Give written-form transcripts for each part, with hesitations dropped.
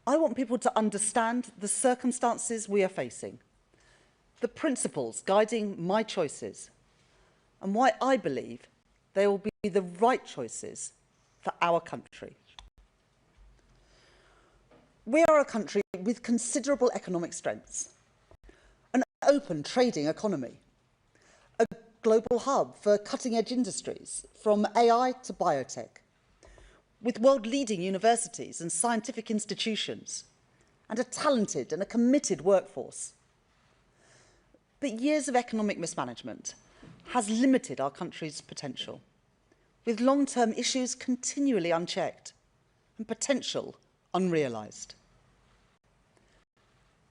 I want people to understand the circumstances we are facing, the principles guiding my choices, and why I believe they will be the right choices for our country. We are a country with considerable economic strengths, an open trading economy, a global hub for cutting-edge industries, from AI to biotech, with world-leading universities and scientific institutions, and a talented and a committed workforce. But years of economic mismanagement has limited our country's potential, with long-term issues continually unchecked and potential unrealised.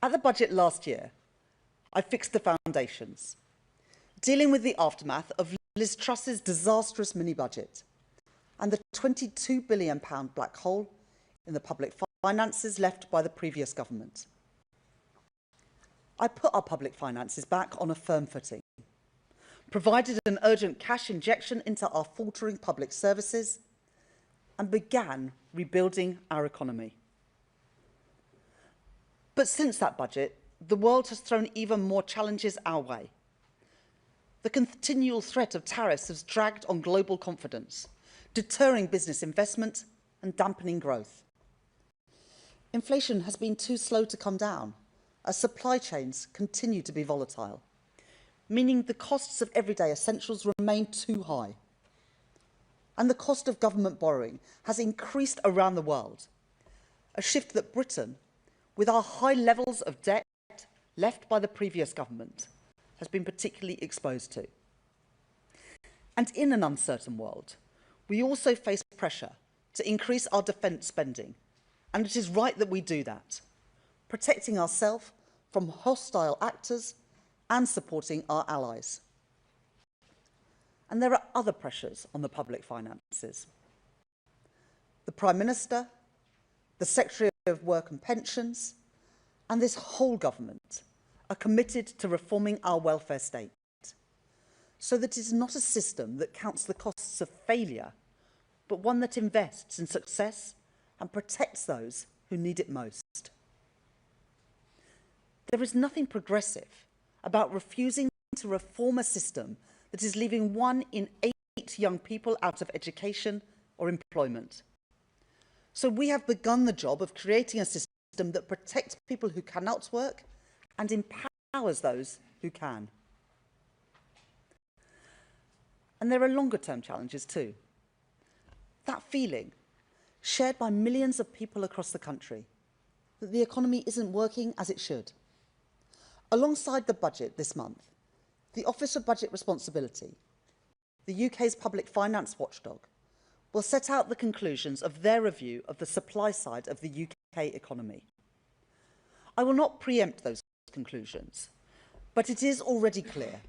At the budget last year, I fixed the foundations, dealing with the aftermath of Liz Truss's disastrous mini-budget and the £22 billion black hole in the public finances left by the previous government. I put our public finances back on a firm footing, provided an urgent cash injection into our faltering public services, and began rebuilding our economy. But since that budget, the world has thrown even more challenges our way. The continual threat of tariffs has dragged on global confidence, deterring business investment and dampening growth. Inflation has been too slow to come down, as supply chains continue to be volatile, meaning the costs of everyday essentials remain too high. And the cost of government borrowing has increased around the world, a shift that Britain, with our high levels of debt left by the previous government, has been particularly exposed to. And in an uncertain world, we also face pressure to increase our defence spending, and it is right that we do that, protecting ourselves from hostile actors and supporting our allies. And there are other pressures on the public finances. The Prime Minister, the Secretary of Work and Pensions, and this whole government are committed to reforming our welfare state, so that it is not a system that counts the costs of failure, but one that invests in success and protects those who need it most. There is nothing progressive about refusing to reform a system that is leaving 1 in 8 young people out of education or employment. So we have begun the job of creating a system that protects people who cannot work and empowers those who can. And there are longer-term challenges too. That feeling, shared by millions of people across the country, that the economy isn't working as it should. Alongside the budget this month, the Office of Budget Responsibility, the UK's public finance watchdog, will set out the conclusions of their review of the supply side of the UK economy. I will not preempt those conclusions, but it is already clear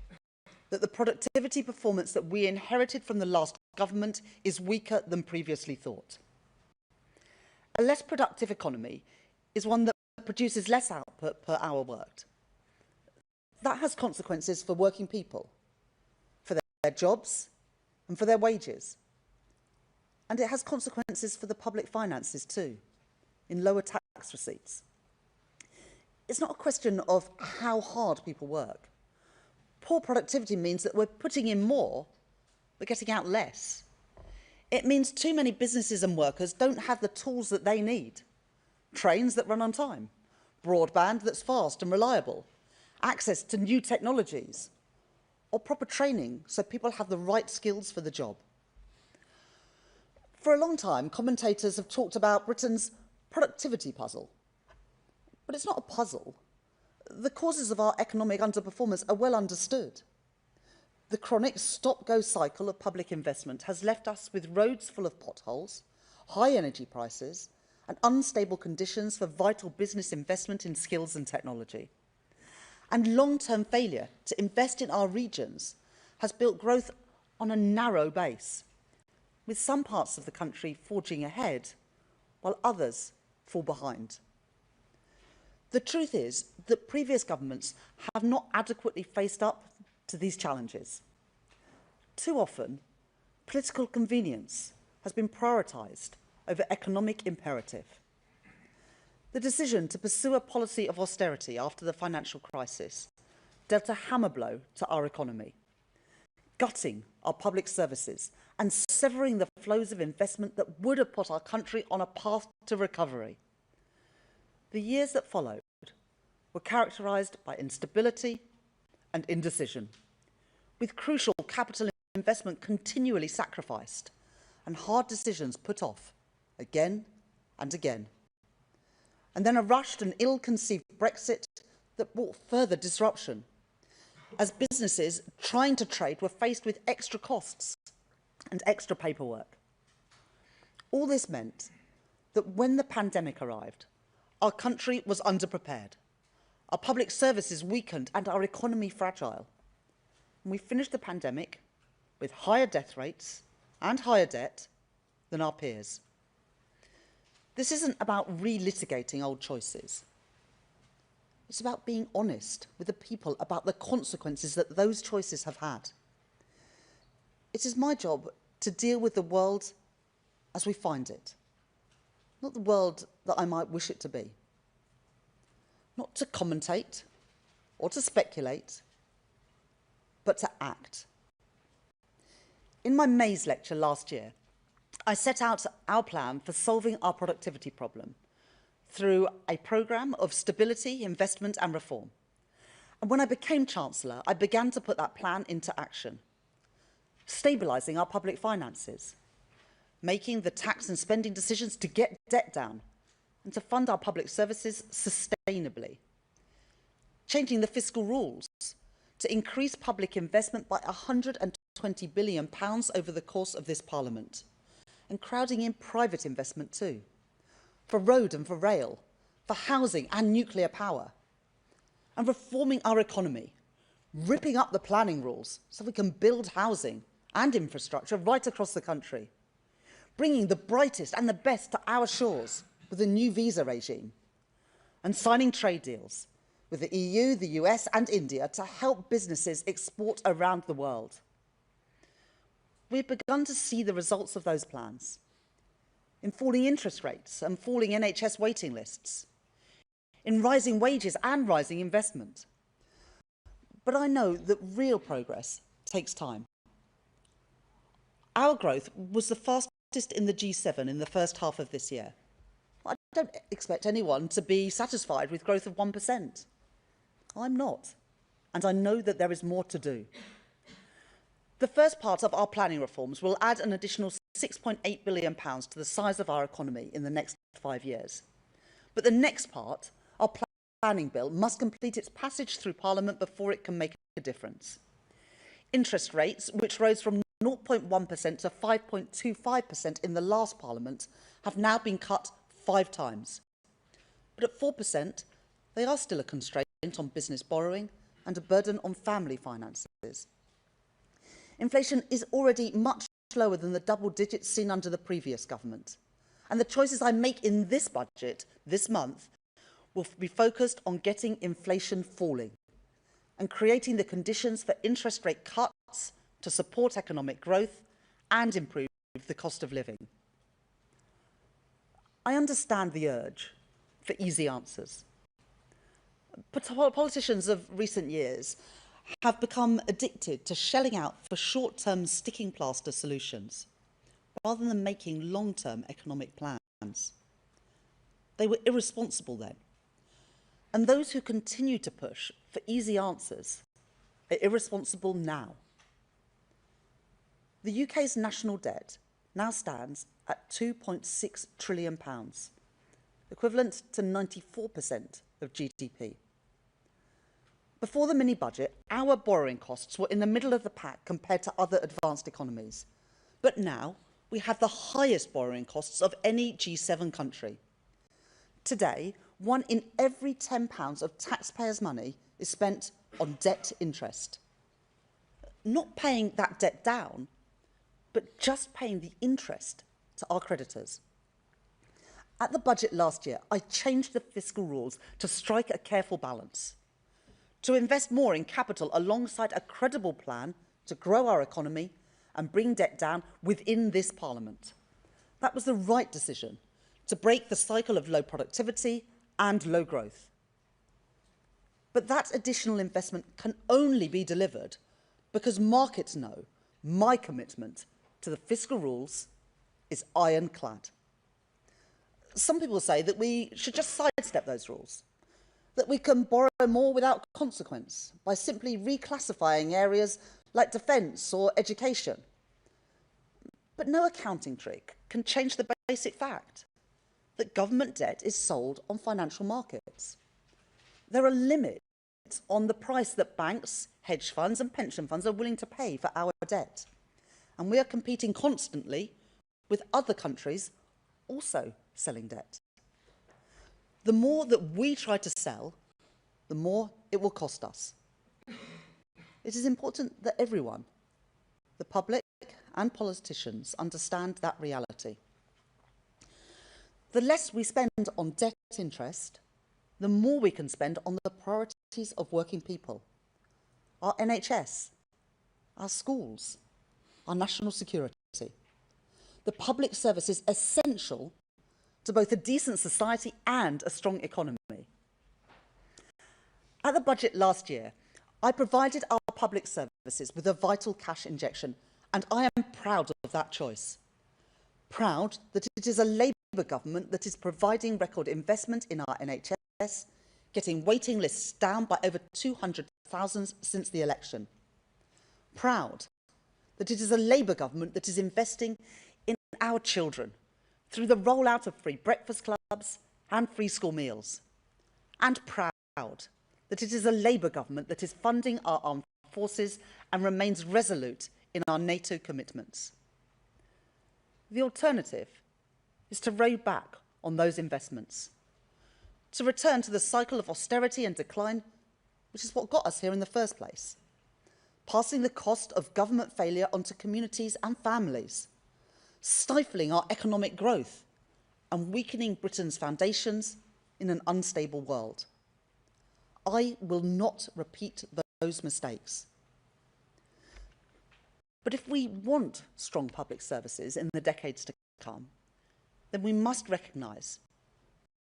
that the productivity performance that we inherited from the last government is weaker than previously thought. A less productive economy is one that produces less output per hour worked. That has consequences for working people, for their jobs and for their wages. And it has consequences for the public finances too, in lower tax receipts. It's not a question of how hard people work. Poor productivity means that we're putting in more, but getting out less. It means too many businesses and workers don't have the tools that they need. Trains that run on time, broadband that's fast and reliable, access to new technologies, or proper training so people have the right skills for the job. For a long time, commentators have talked about Britain's productivity puzzle. But it's not a puzzle. The causes of our economic underperformance are well understood. The chronic stop-go cycle of public investment has left us with roads full of potholes, high energy prices, and unstable conditions for vital business investment in skills and technology. And long-term failure to invest in our regions has built growth on a narrow base, with some parts of the country forging ahead, while others fall behind. The truth is that previous governments have not adequately faced up to these challenges. Too often, political convenience has been prioritised over economic imperative. The decision to pursue a policy of austerity after the financial crisis dealt a hammer blow to our economy, gutting our public services and severing the flows of investment that would have put our country on a path to recovery. The years that followed were characterised by instability and indecision, with crucial capital investment continually sacrificed and hard decisions put off again and again. And then a rushed and ill-conceived Brexit that brought further disruption, as businesses trying to trade were faced with extra costs and extra paperwork. All this meant that when the pandemic arrived, our country was underprepared, our public services weakened and our economy fragile. And we finished the pandemic with higher death rates and higher debt than our peers. This isn't about relitigating old choices. It's about being honest with the people about the consequences that those choices have had. It is my job to deal with the world as we find it, not the world that I might wish it to be. Not to commentate or to speculate, but to act. In my May's lecture last year, I set out our plan for solving our productivity problem through a programme of stability, investment and reform. And when I became Chancellor, I began to put that plan into action, stabilising our public finances, making the tax and spending decisions to get debt down and to fund our public services sustainably, changing the fiscal rules to increase public investment by £120 billion over the course of this Parliament, and crowding in private investment too, for road and for rail, for housing and nuclear power, and reforming our economy, ripping up the planning rules so we can build housing and infrastructure right across the country, bringing the brightest and the best to our shores with a new visa regime, and signing trade deals with the EU, the US and India to help businesses export around the world. We've begun to see the results of those plans in falling interest rates and falling NHS waiting lists, in rising wages and rising investment. But I know that real progress takes time. Our growth was the fastest in the G7 in the first half of this year. I don't expect anyone to be satisfied with growth of 1%. I'm not, and I know that there is more to do. The first part of our planning reforms will add an additional £6.8 billion to the size of our economy in the next 5 years. But the next part, our planning bill, must complete its passage through Parliament before it can make a difference. Interest rates, which rose from 0.1% to 5.25% in the last Parliament, have now been cut 5 times. But at 4%, they are still a constraint on business borrowing and a burden on family finances. Inflation is already much lower than the double digits seen under the previous government. And the choices I make in this budget this month will be focused on getting inflation falling and creating the conditions for interest rate cuts to support economic growth and improve the cost of living. I understand the urge for easy answers. But politicians of recent years have become addicted to shelling out for short-term sticking plaster solutions rather than making long-term economic plans. They were irresponsible then. And those who continue to push for easy answers are irresponsible now. The UK's national debt now stands at £2.6 trillion, equivalent to 94% of GDP. Before the mini-budget, our borrowing costs were in the middle of the pack compared to other advanced economies. But now we have the highest borrowing costs of any G7 country. Today, 1 in every £10 of taxpayers' money is spent on debt interest. Not paying that debt down, but just paying the interest to our creditors. At the budget last year, I changed the fiscal rules to strike a careful balance, to invest more in capital alongside a credible plan to grow our economy and bring debt down within this Parliament. That was the right decision to break the cycle of low productivity and low growth. But that additional investment can only be delivered because markets know my commitment to the fiscal rules is ironclad. Some people say that we should just sidestep those rules, that we can borrow more without consequence by simply reclassifying areas like defence or education. But no accounting trick can change the basic fact that government debt is sold on financial markets. There are limits on the price that banks, hedge funds and pension funds are willing to pay for our debt. And we are competing constantly with other countries also selling debt. The more that we try to sell, the more it will cost us. It is important that everyone, the public and politicians, understand that reality. The less we spend on debt interest, the more we can spend on the priorities of working people, our NHS, our schools, our national security. The public service is essential to both a decent society and a strong economy. At the budget last year, I provided our public services with a vital cash injection, and I am proud of that choice. Proud that it is a Labour government that is providing record investment in our NHS, getting waiting lists down by over 200,000 since the election. Proud that it is a Labour government that is investing in our children through the rollout of free breakfast clubs and free school meals. And proud that it is a Labour government that is funding our armed forces and remains resolute in our NATO commitments. The alternative is to row back on those investments, to return to the cycle of austerity and decline, which is what got us here in the first place, passing the cost of government failure onto communities and families, stifling our economic growth and weakening Britain's foundations in an unstable world. I will not repeat those mistakes. But if we want strong public services in the decades to come, then we must recognise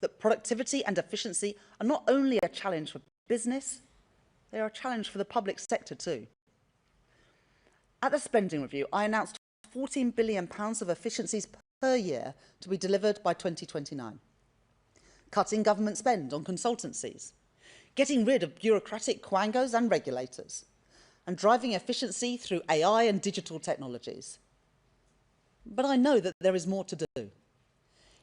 that productivity and efficiency are not only a challenge for business, they are a challenge for the public sector too. At the spending review, I announced £14 billion of efficiencies per year to be delivered by 2029. Cutting government spend on consultancies, getting rid of bureaucratic quangos and regulators, and driving efficiency through AI and digital technologies. But I know that there is more to do.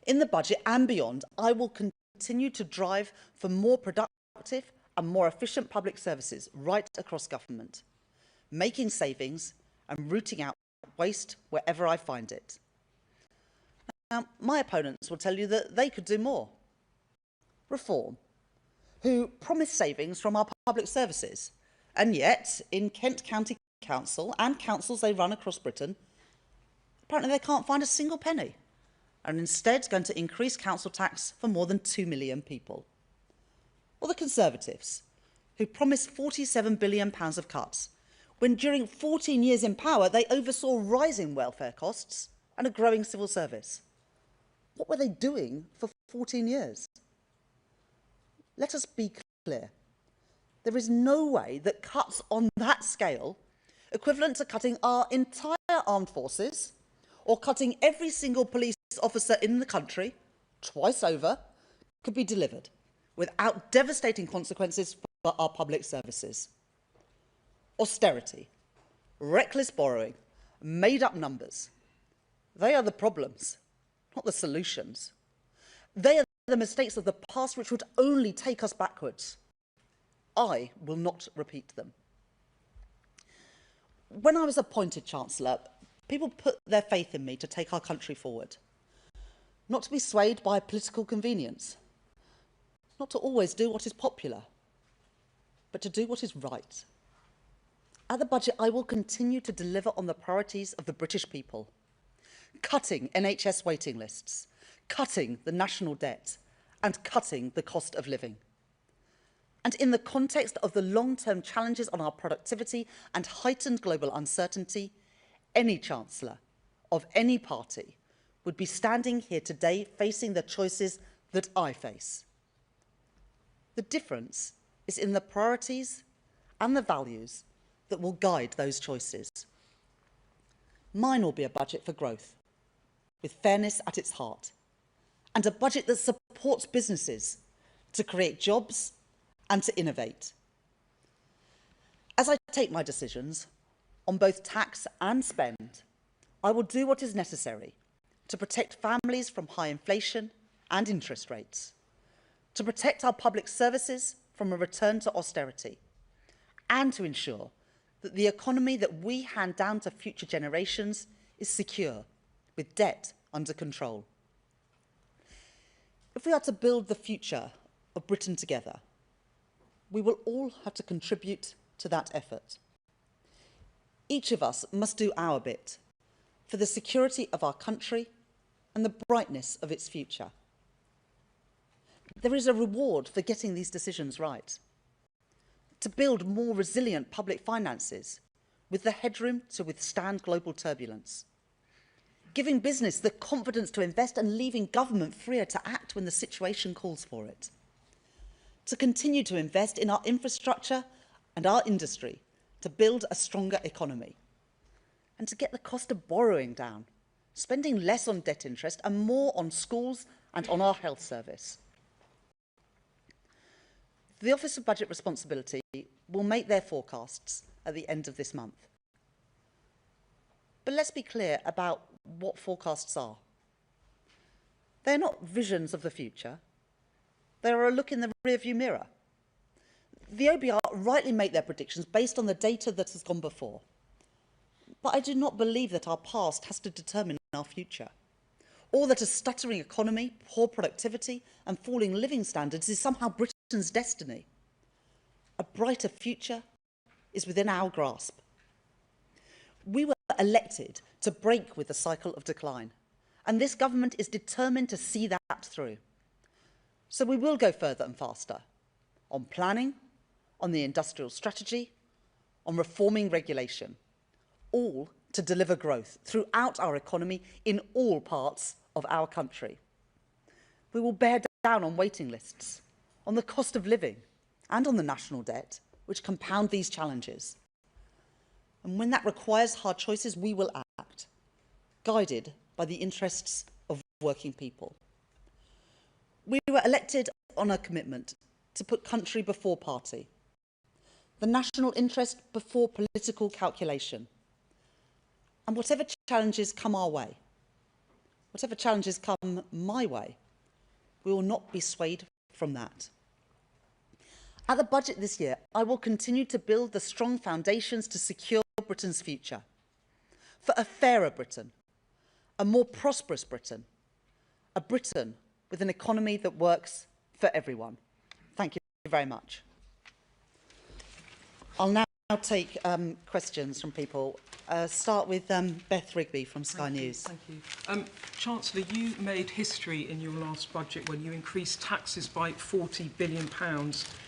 In the budget and beyond, I will continue to drive for more productive and more efficient public services right across government, making savings and rooting out waste wherever I find it. Now, my opponents will tell you that they could do more. Reform, who promise savings from our public services, and yet in Kent County Council and councils they run across Britain, apparently they can't find a single penny, and instead going to increase council tax for more than 2 million people. Or the Conservatives, who promised £47 billion of cuts, when during 14 years in power they oversaw rising welfare costs and a growing civil service. What were they doing for 14 years? Let us be clear. There is no way that cuts on that scale, equivalent to cutting our entire armed forces or cutting every single police officer in the country twice over, could be delivered without devastating consequences for our public services. Austerity, reckless borrowing, made-up numbers. They are the problems, not the solutions. They are the mistakes of the past which would only take us backwards. I will not repeat them. When I was appointed Chancellor, people put their faith in me to take our country forward, not to be swayed by political convenience, not to always do what is popular, but to do what is right. At the budget, I will continue to deliver on the priorities of the British people, cutting NHS waiting lists, cutting the national debt, and cutting the cost of living. And in the context of the long-term challenges on our productivity and heightened global uncertainty, any Chancellor of any party would be standing here today facing the choices that I face. The difference is in the priorities and the values that will guide those choices. Mine will be a budget for growth, with fairness at its heart, and a budget that supports businesses to create jobs and to innovate. As I take my decisions on both tax and spend, I will do what is necessary to protect families from high inflation and interest rates, to protect our public services from a return to austerity, and to ensure that the economy that we hand down to future generations is secure, with debt under control. If we are to build the future of Britain together, we will all have to contribute to that effort. Each of us must do our bit for the security of our country and the brightness of its future. There is a reward for getting these decisions right. To build more resilient public finances with the headroom to withstand global turbulence. Giving business the confidence to invest and leaving government freer to act when the situation calls for it. To continue to invest in our infrastructure and our industry to build a stronger economy. And to get the cost of borrowing down, spending less on debt interest and more on schools and on our health service. The Office of Budget Responsibility will make their forecasts at the end of this month. But let's be clear about what forecasts are. They're not visions of the future. They're a look in the rearview mirror. The OBR rightly make their predictions based on the data that has gone before. But I do not believe that our past has to determine our future, or that a stuttering economy, poor productivity and falling living standards is somehow Britain's destiny. A brighter future is within our grasp. We were elected to break with the cycle of decline, and this government is determined to see that through. So we will go further and faster on planning, on the industrial strategy, on reforming regulation, all to deliver growth throughout our economy in all parts of our country. We will bear down on waiting lists, on the cost of living, and on the national debt, which compound these challenges. And when that requires hard choices, we will act, guided by the interests of working people. We were elected on a commitment to put country before party, the national interest before political calculation. And whatever challenges come our way, whatever challenges come my way, we will not be swayed from that. At the budget this year, I will continue to build the strong foundations to secure Britain's future, for a fairer Britain, a more prosperous Britain, a Britain with an economy that works for everyone. Thank you very much. I'll now take questions from people. Start with Beth Rigby from Sky News. Thank you. Chancellor, you made history in your last budget when you increased taxes by £40 billion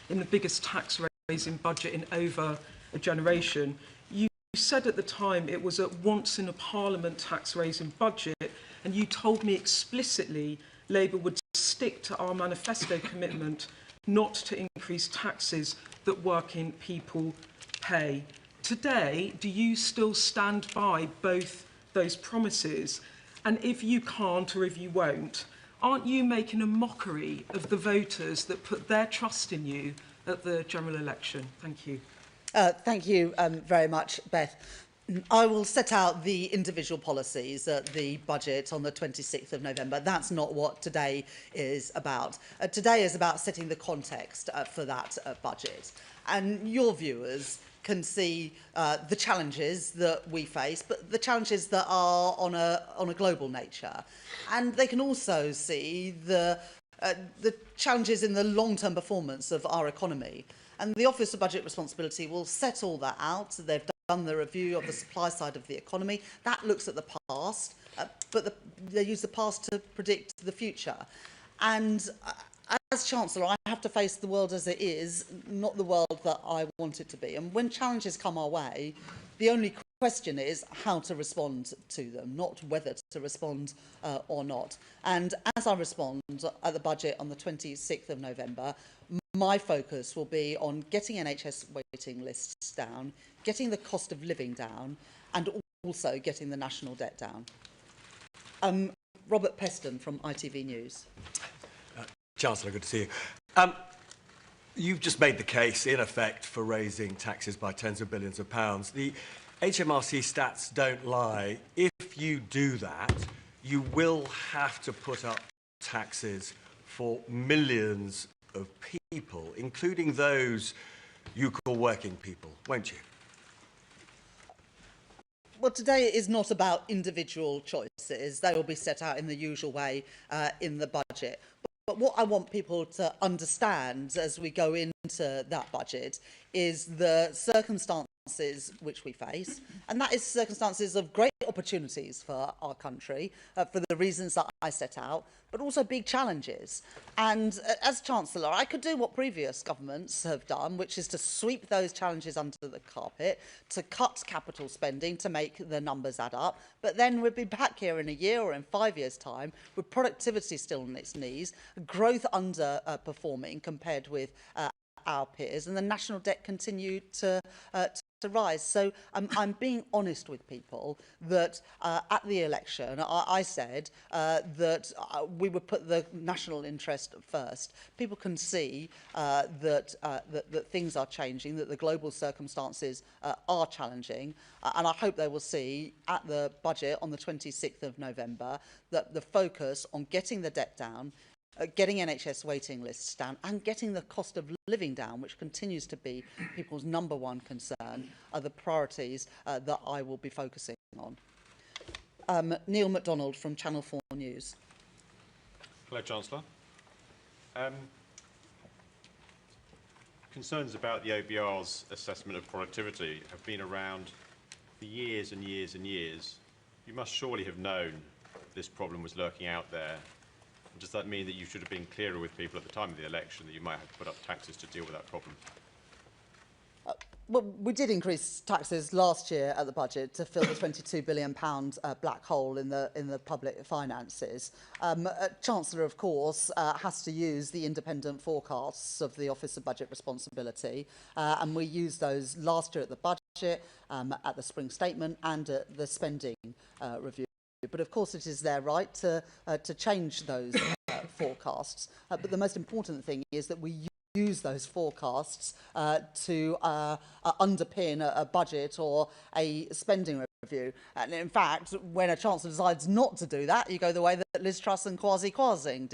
in the biggest tax-raising budget in over a generation. You said at the time it was a once-in-a-parliament tax-raising budget, and you told me explicitly Labour would stick to our manifesto commitment not to increase taxes that working people pay. Today, do you still stand by both those promises? And if you can't, or if you won't, aren't you making a mockery of the voters that put their trust in you at the general election? Thank you. Thank you very much, Beth. I will set out the individual policies at the budget on the 26th of November. That's not what today is about. Today is about setting the context for that budget. And your viewers can see the challenges that we face, but the challenges that are on a global nature. And they can also see the challenges in the long-term performance of our economy. And the Office of Budget Responsibility will set all that out. So they've done the review of the supply side of the economy. That looks at the past, but they use the past to predict the future. And as Chancellor, I have to face the world as it is, not the world that I want it to be. And when challenges come our way, the only question is how to respond to them, not whether to respond or not. And as I respond at the budget on the 26th of November, my focus will be on getting NHS waiting lists down, getting the cost of living down, and also getting the national debt down. Robert Peston from ITV News. Chancellor, good to see you. You've just made the case, in effect, for raising taxes by tens of billions of pounds. The HMRC stats don't lie. If you do that, you will have to put up taxes for millions of people, including those you call working people, won't you? Well, today is not about individual choices. They will be set out in the usual way in the budget. But what I want people to understand as we go into that budget is the circumstances which we face, and that is circumstances of great opportunities for our country, for the reasons that I set out, but also big challenges. And as Chancellor, I could do what previous governments have done, which is to sweep those challenges under the carpet, to cut capital spending, to make the numbers add up. But then we'd be back here in a year or in 5 years' time with productivity still on its knees, growth underperforming compared with our peers, and the national debt continued to rise. So I'm being honest with people that at the election I said that we would put the national interest first. People can see that things are changing, that the global circumstances are challenging, and I hope they will see at the budget on the 26th of November that the focus on getting the debt down, getting NHS waiting lists down, and getting the cost of living down, which continues to be people's #1 concern, are the priorities that I will be focusing on. Neil MacDonald from Channel 4 News. Hello, Chancellor. Concerns about the OBR's assessment of productivity have been around for years and years and years. You must surely have known this problem was lurking out there. Does that mean that you should have been clearer with people at the time of the election that you might have to put up taxes to deal with that problem? Well, we did increase taxes last year at the budget to fill the £22 billion black hole in the public finances. Chancellor, of course, has to use the independent forecasts of the Office of Budget Responsibility, and we used those last year at the budget, at the spring statement, and at the spending review. But of course it is their right to change those forecasts. But the most important thing is that we use those forecasts to underpin a budget or a spending review. And in fact, when a Chancellor decides not to do that, you go the way that Liz Truss and Kwasi Kwarteng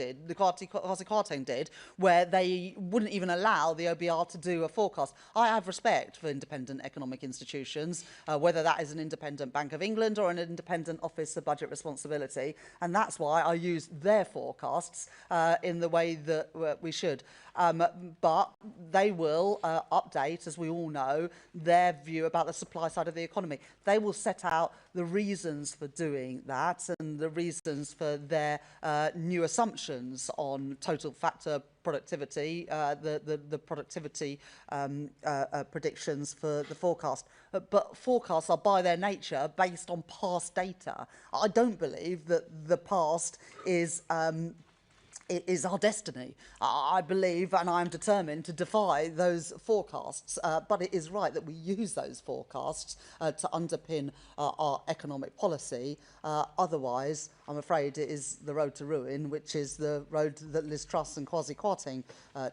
did, where they wouldn't even allow the OBR to do a forecast. I have respect for independent economic institutions, whether that is an independent Bank of England or an independent Office of Budget Responsibility, and that's why I use their forecasts in the way that we should. But they will update, as we all know, their view about the supply side of the economy. They will set out the reasons for doing that and the reasons for their new assumptions on total factor productivity, the productivity predictions for the forecast. But forecasts are by their nature based on past data. I don't believe that the past is our destiny. I believe and I'm determined to defy those forecasts, but it is right that we use those forecasts to underpin our economic policy. Otherwise, I'm afraid it is the road to ruin, which is the road that Liz Truss and Kwasi Kwarteng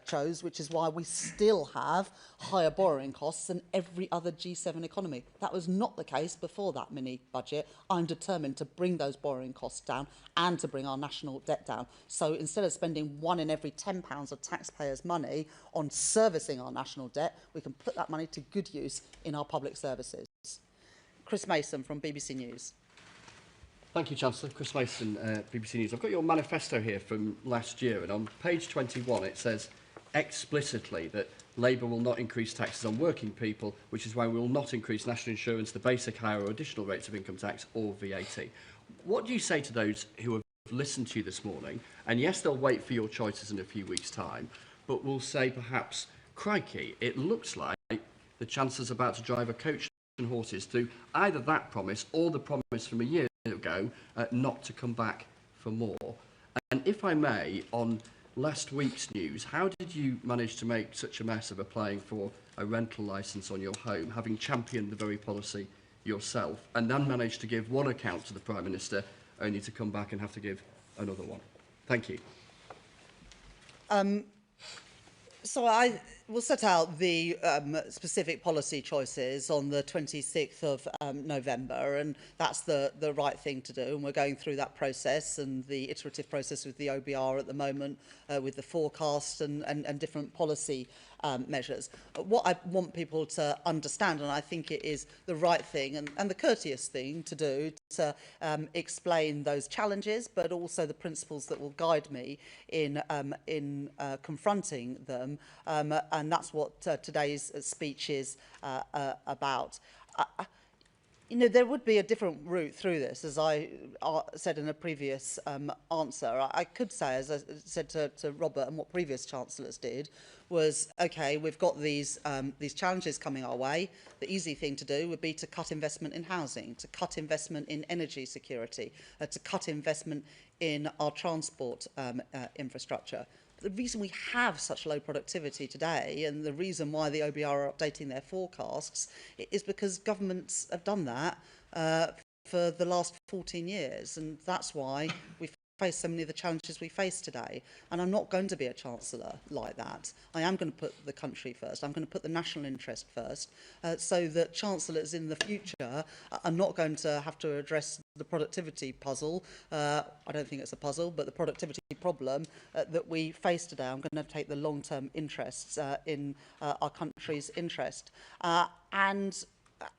chose, which is why we still have higher borrowing costs than every other G7 economy. That was not the case before that mini budget. I'm determined to bring those borrowing costs down and to bring our national debt down. So instead of spending £1 in every £10 of taxpayers' money on servicing our national debt, we can put that money to good use in our public services. Chris Mason from BBC News. Thank you, Chancellor. Chris Mason, BBC News. I've got your manifesto here from last year, and on page 21 it says explicitly that Labour will not increase taxes on working people, which is why we will not increase national insurance, the basic, higher or additional rates of income tax or VAT. What do you say to those who have listened to you this morning, and yes, they'll wait for your choices in a few weeks' time, but will say perhaps, crikey, it looks like the Chancellor's about to drive a coach and horses through either that promise or the promise from a year ago not to come back for more? And if I may, on last week's news. How did you manage to make such a mess of applying for a rental licence on your home, having championed the very policy yourself, and then managed to give one account to the Prime Minister, only to come back and have to give another one? Thank you. So I will set out the specific policy choices on the 26th of November, and that's the right thing to do. And we're going through that process and the iterative process with the OBR at the moment, with the forecast and different policy measures. What I want people to understand, and I think it is the right thing and the courteous thing to do, to explain those challenges, but also the principles that will guide me in confronting them. And that's what today's speech is about. You know, there would be a different route through this, as I said in a previous answer. I could say, as I said to Robert, and what previous chancellors did, was, OK, we've got these challenges coming our way. The easy thing to do would be to cut investment in housing, to cut investment in energy security, to cut investment in our transport infrastructure. The reason we have such low productivity today, and the reason why the OBR are updating their forecasts, is because governments have done that for the last 14 years. And that's why we face so many of the challenges we face today. And I'm not going to be a chancellor like that. I am going to put the country first. I'm going to put the national interest first, so that chancellors in the future are not going to have to address the productivity puzzle. I don't think it's a puzzle, but the productivity problem that we face today. I'm going to take the long-term interests in our country's interest. And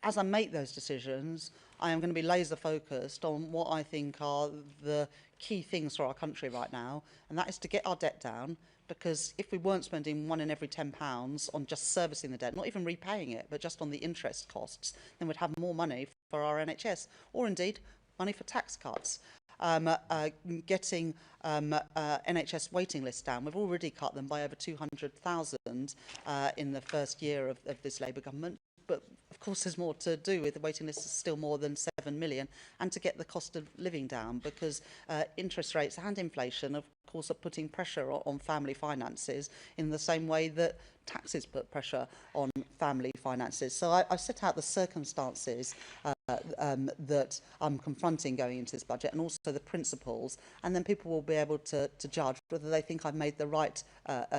as I make those decisions, I am going to be laser focused on what I think are the key things for our country right now, and that is to get our debt down, because if we weren't spending £1 in every £10 on just servicing the debt, not even repaying it, but just on the interest costs, then we'd have more money for our NHS, or indeed money for tax cuts. Getting NHS waiting lists down. We've already cut them by over 200,000 in the first year of this Labour government. But of course there's more to do with the waiting list is still more than 7 million, and to get the cost of living down, because interest rates and inflation of course are putting pressure on family finances in the same way that taxes put pressure on family finances. So I've set out the circumstances that I'm confronting going into this budget, and also the principles, and then people will be able to judge whether they think I've made the right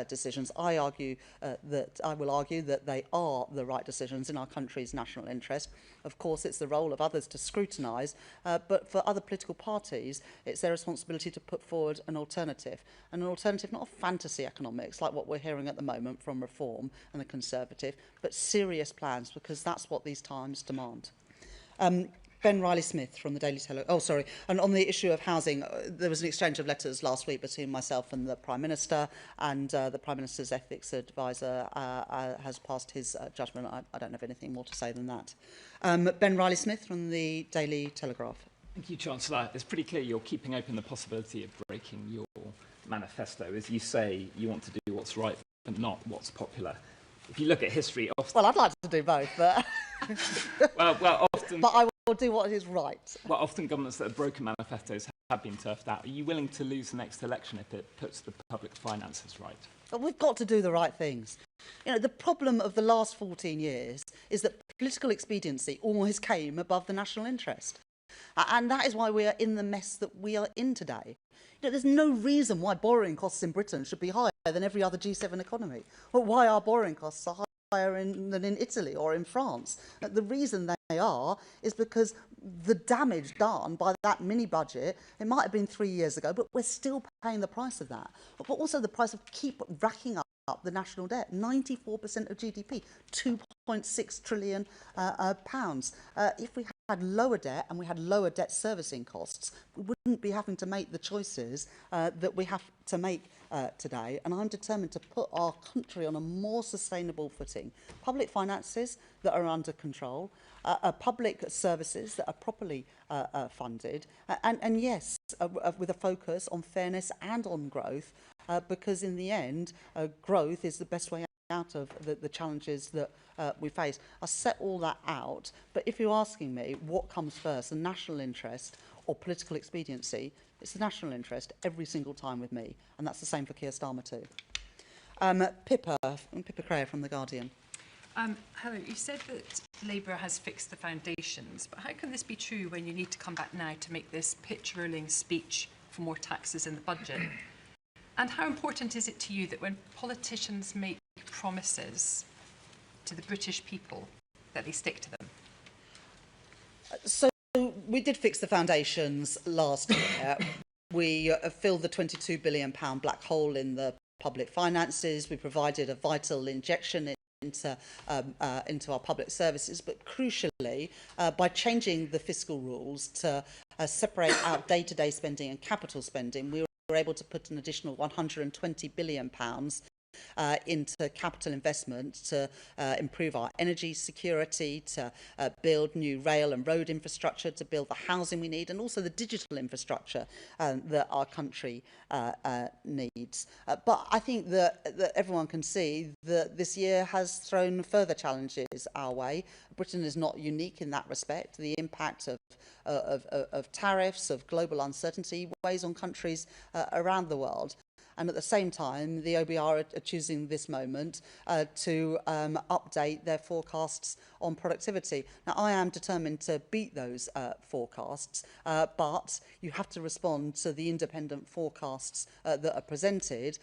decisions. I will argue that they are the right decisions in our country's national interest. Of course, it's the role of others to scrutinise, but for other political parties, it's their responsibility to put forward an alternative not of fantasy economics like what we're hearing at the moment from Reform and the Conservative, but serious plans, because that's what these times demand. Ben Riley-Smith from the Daily Telegraph. Oh, sorry. And on the issue of housing, there was an exchange of letters last week between myself and the Prime Minister, and the Prime Minister's ethics advisor has passed his judgment. I don't have anything more to say than that. Ben Riley-Smith from the Daily Telegraph. Thank you, Chancellor. It's pretty clear you're keeping open the possibility of breaking your manifesto. As you say, you want to do what's right, but not what's popular. If you look at history, often... Well, I'd like to do both, but... well, often... But I will do what is right. Well, often governments that have broken manifestos have been turfed out. Are you willing to lose the next election if it puts the public finances right? But we've got to do the right things. You know, the problem of the last 14 years is that political expediency always came above the national interest. And that is why we are in the mess that we are in today. You know, there's no reason why borrowing costs in Britain should be higher than every other G7 economy, or why our borrowing costs are higher than in Italy or in France. The reason they are is because the damage done by that mini budget, it might have been 3 years ago, but we're still paying the price of that. But also the price of keep racking up the national debt, 94% of GDP, 2.6 trillion pounds. If we had lower debt and we had lower debt servicing costs, we wouldn't be having to make the choices that we have to make today. And I'm determined to put our country on a more sustainable footing. Public finances that are under control, public services that are properly funded, and yes, with a focus on fairness and on growth, because in the end, growth is the best way out of the challenges that we face. I set all that out, but if you're asking me what comes first, the national interest or political expediency. It's the national interest every single time with me, and that's the same for Keir Starmer too. Pippa Crayer from The Guardian. Hello, you said that Labour has fixed the foundations, but how can this be true when you need to come back now to make this pitch-rolling speech for more taxes in the budget? And how important is it to you that when politicians make promises to the British people, that they stick to them? So we did fix the foundations last year. We filled the £22 billion black hole in the public finances. We provided a vital injection into our public services, but crucially, by changing the fiscal rules to separate out day-to-day spending and capital spending, we were able to put an additional £120 billion into capital investment to improve our energy security, to build new rail and road infrastructure, to build the housing we need, and also the digital infrastructure that our country needs. But I think that everyone can see that this year has thrown further challenges our way. Britain is not unique in that respect. The impact of tariffs, of global uncertainty, weighs on countries around the world. And at the same time, the OBR are choosing this moment to update their forecasts on productivity. Now, I am determined to beat those forecasts, but you have to respond to the independent forecasts that are presented,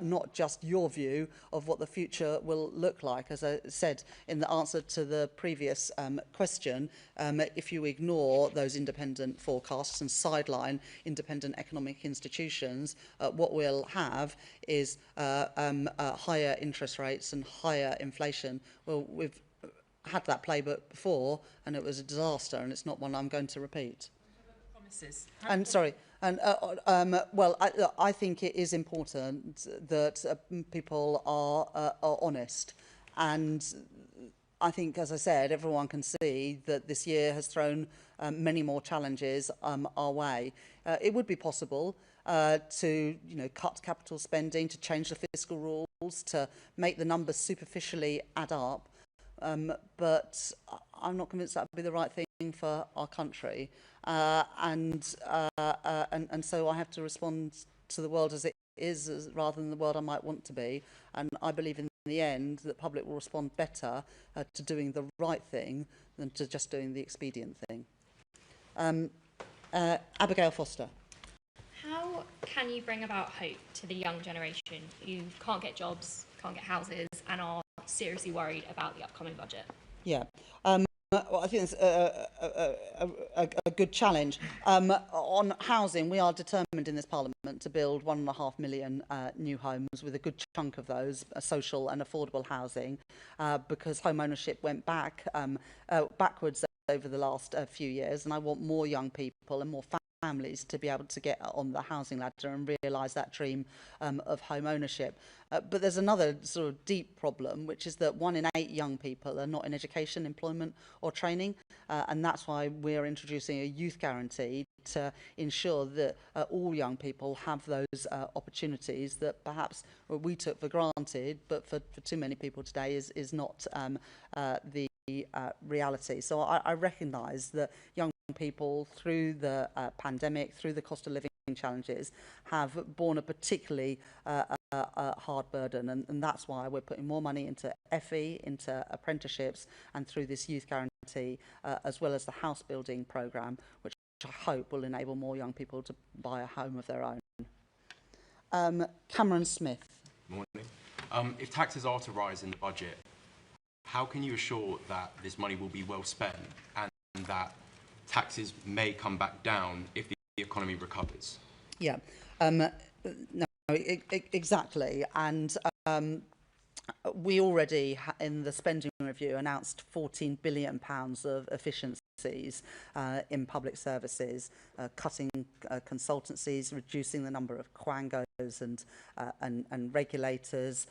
not just your view of what the future will look like. As I said in the answer to the previous question, if you ignore those independent forecasts and sideline independent economic institutions, what we'll have is higher interest rates and higher inflation. Well, we've had that playbook before, and it was a disaster, and it's not one I'm going to repeat. Promises. And sorry, and well, I think it is important that people are honest, and I think, as I said, everyone can see that this year has thrown many more challenges our way. It would be possible to cut capital spending, to change the fiscal rules, to make the numbers superficially add up. But I'm not convinced that would be the right thing for our country. And so I have to respond to the world as it is, rather than the world I might want to be. And I believe in the end that the public will respond better to doing the right thing than to just doing the expedient thing. Abigail Foster. How can you bring about hope to the young generation who can't get jobs, can't get houses, and are seriously worried about the upcoming budget? Yeah. Well, I think it's a good challenge. On housing, we are determined in this Parliament to build 1.5 million new homes, with a good chunk of those social and affordable housing, because home ownership went backwards over the last few years, and I want more young people and more families to be able to get on the housing ladder and realise that dream of home ownership. But there's another sort of deep problem, which is that 1 in 8 young people are not in education, employment or training, and that's why we're introducing a youth guarantee to ensure that all young people have those opportunities that perhaps we took for granted, but for too many people today is not the reality. So I recognise that young people, through the pandemic, through the cost of living challenges, have borne a particularly hard burden, and that's why we're putting more money into FE, into apprenticeships, and through this youth guarantee, as well as the house building programme, which I hope will enable more young people to buy a home of their own. Cameron Smith. Morning. If taxes are to rise in the budget, how can you assure that this money will be well spent and that taxes may come back down if the economy recovers? Yeah, no, exactly. And we already, in the spending review, announced £14 billion of efficiencies in public services, cutting consultancies, reducing the number of quangos and regulators,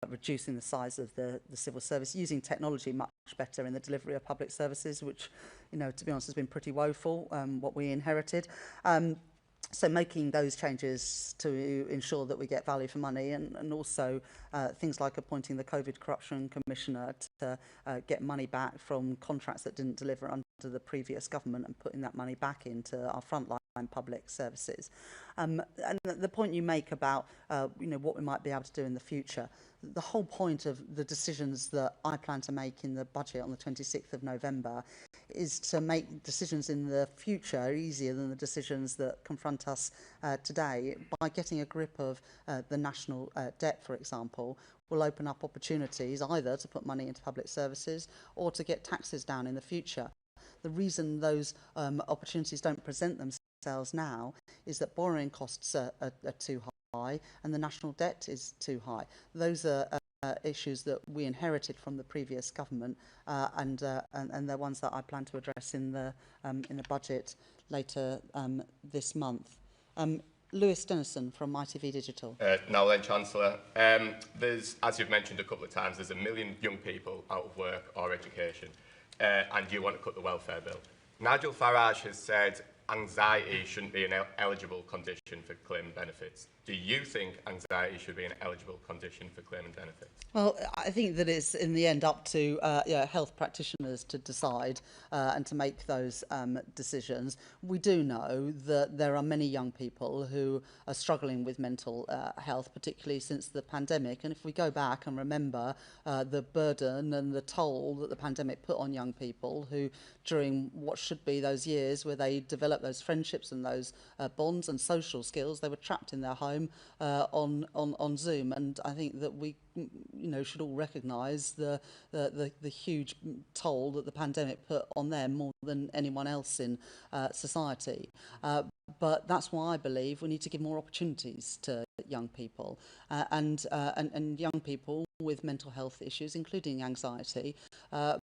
reducing the size of the civil service, using technology much better in the delivery of public services, which, to be honest, has been pretty woeful, what we inherited. So making those changes to ensure that we get value for money, and also things like appointing the COVID Corruption Commissioner to get money back from contracts that didn't deliver under the previous government and putting that money back into our frontline public services. And the point you make about what we might be able to do in the future, the whole point of the decisions that I plan to make in the budget on the 26th of November is to make decisions in the future easier than the decisions that confront us today. By getting a grip of the national debt, for example, will open up opportunities either to put money into public services or to get taxes down in the future. The reason those opportunities don't present themselves now is that borrowing costs are too high and the national debt is too high. Those are issues that we inherited from the previous government, and they're ones that I plan to address in the budget later this month. Lewis Dennison from ITV Digital. Now then, Chancellor, there's, as you've mentioned a couple of times, there's 1 million young people out of work or education, and you want to cut the welfare bill. Nigel Farage has said anxiety shouldn't be an eligible condition for claiming benefits. Do you think anxiety should be an eligible condition for claiming benefits? Well, I think that it's in the end up to health practitioners to decide and to make those decisions. We do know that there are many young people who are struggling with mental health, particularly since the pandemic. And if we go back and remember the burden and the toll that the pandemic put on young people who, during what should be those years where they develop those friendships and those bonds and social skills, they were trapped in their home on Zoom. And I think that we should all recognise the huge toll that the pandemic put on them more than anyone else in society. But that's why I believe we need to give more opportunities to young people, and young people with mental health issues, including anxiety, are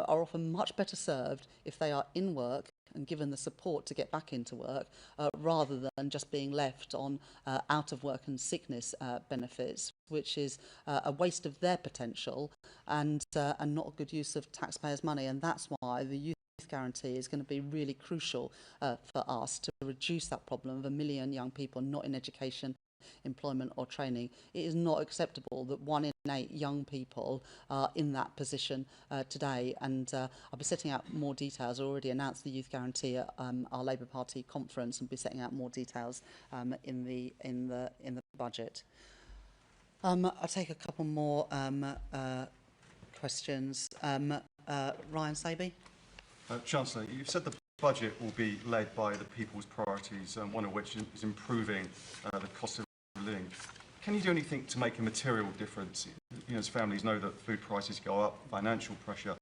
often much better served if they are in work and given the support to get back into work, rather than just being left on out of work and sickness benefits, which is a waste of their potential and not a good use of taxpayers' money. And that's why the youth guarantee is going to be really crucial for us to reduce that problem of 1 million young people not in education, employment or training. It is not acceptable that 1 in 8 young people are in that position today, and I'll be setting out more details. I already announced the youth guarantee at our Labour Party conference, and be setting out more details in the budget. I'll take a couple more questions. Ryan Saby. Chancellor, you've said the budget will be led by the people's priorities, one of which is improving the cost of living. Can you do anything to make a material difference? As families know that food prices go up, financial pressure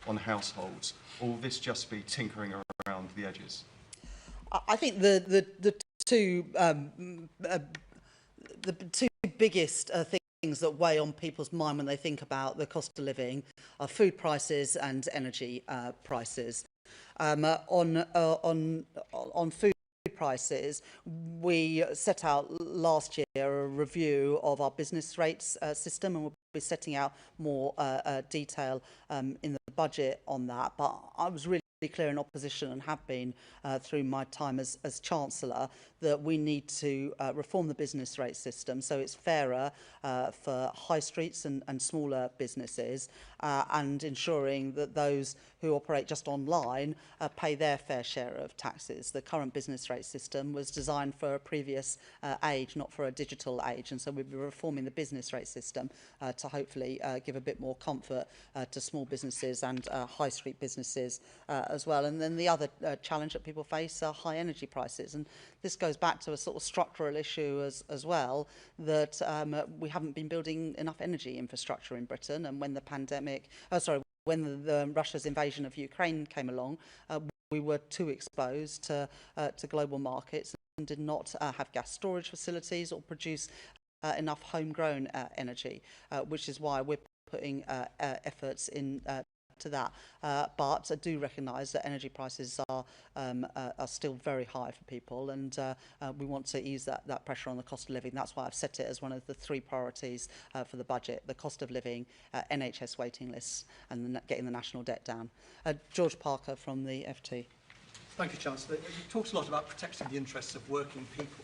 on households, or will this just be tinkering around the edges? I think the two biggest things that weigh on people's mind when they think about the cost of living are food prices and energy prices. On food prices, we set out last year a review of our business rates system, and we'll be setting out more detail in the budget on that. But I was really clear in opposition, and have been through my time as Chancellor, that we need to reform the business rate system so it's fairer for high streets and smaller businesses, and ensuring that those who operate just online pay their fair share of taxes. The current business rate system was designed for a previous age, not for a digital age, and so we'll be reforming the business rate system to hopefully give a bit more comfort to small businesses and high street businesses as well. And then the other challenge that people face are high energy prices, and this goes back to a sort of structural issue as well, that we haven't been building enough energy infrastructure in Britain, and when the when Russia's invasion of Ukraine came along, we were too exposed to global markets and did not have gas storage facilities or produce enough homegrown energy, which is why we're putting efforts in to that. But I do recognise that energy prices are still very high for people, and we want to ease that pressure on the cost of living. That's why I've set it as one of the 3 priorities for the budget: the cost of living, NHS waiting lists, and getting the national debt down. George Parker from the FT. Thank you, Chancellor. You talked a lot about protecting the interests of working people.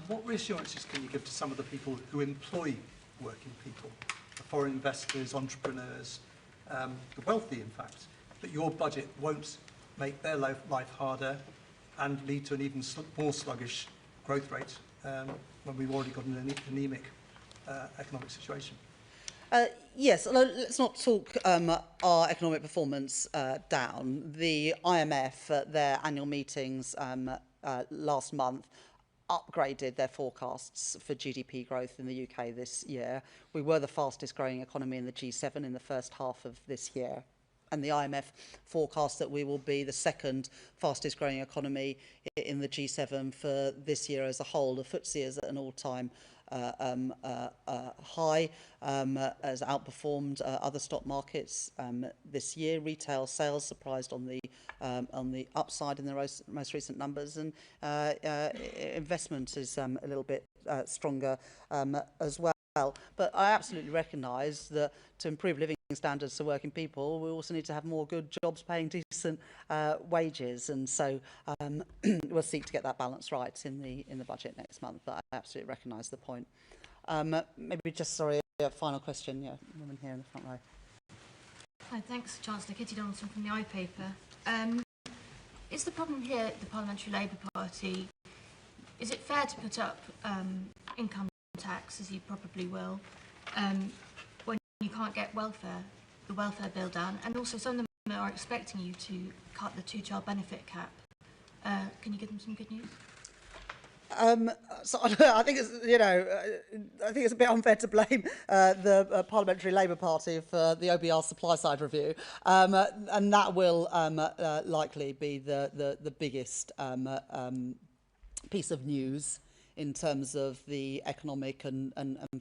What reassurances can you give to some of the people who employ working people, the foreign investors, entrepreneurs, the wealthy, in fact, that your budget won't make their life harder and lead to an even more sluggish growth rate when we've already got an anemic economic situation? Yes, although let's not talk our economic performance down. The IMF at their annual meetings last month upgraded their forecasts for GDP growth in the UK this year. We were the fastest growing economy in the G7 in the first half of this year. And the IMF forecast that we will be the second fastest growing economy in the G7 for this year as a whole. The FTSE is at an all-time high, has outperformed other stock markets this year. Retail sales surprised on the upside in the most recent numbers, and investment is a little bit stronger as well. But I absolutely recognise that to improve living standards for working people, we also need to have more good jobs paying decent wages, and so we'll seek to get that balance right in the budget next month. But I absolutely recognise the point. Maybe just, sorry, a final question. Yeah, woman here in the front row. Hi, thanks, Chancellor. Kitty Donaldson from the iPaper. Is the problem here the Parliamentary Labour Party? Is it fair to put up income tax, as you probably will, when you can't get the welfare bill down, and also some of them are expecting you to cut the two-child benefit cap? Can you give them some good news? So I think it's, I think it's a bit unfair to blame the Parliamentary Labour Party for the OBR supply side review, and that will likely be the biggest piece of news in terms of the economic and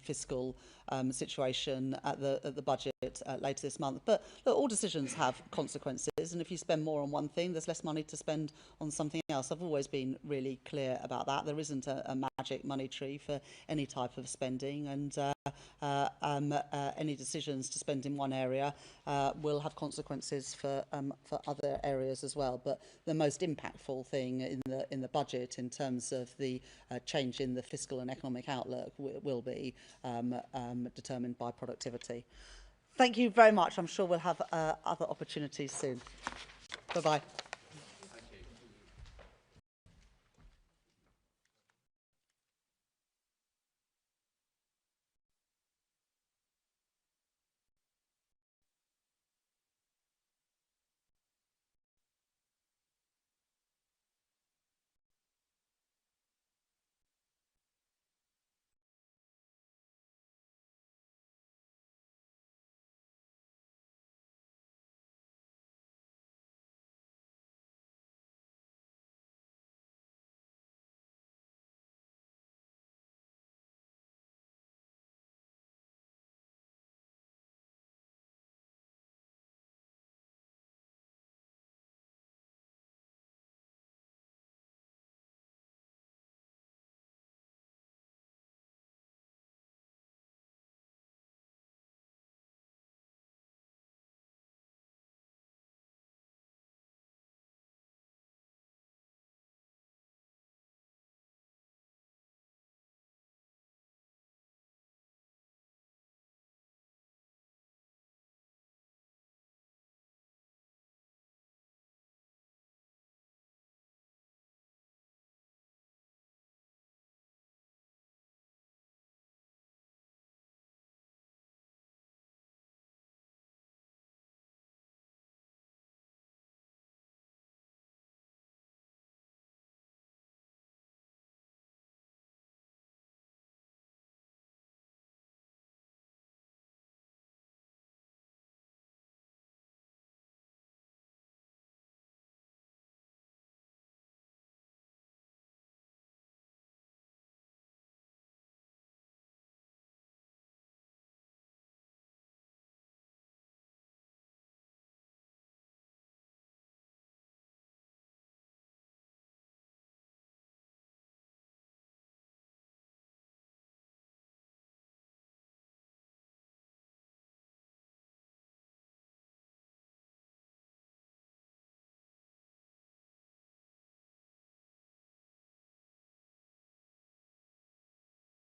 fiscal situation at the budget later this month. But look, all decisions have consequences, and if you spend more on one thing, there's less money to spend on something else. I've always been really clear about that. There isn't a magic money tree for any type of spending, and any decisions to spend in one area will have consequences for other areas as well. But the most impactful thing in the budget in terms of the change in the fiscal and economic outlook will be determined by productivity. Thank you very much. I'm sure we'll have other opportunities soon. Bye-bye.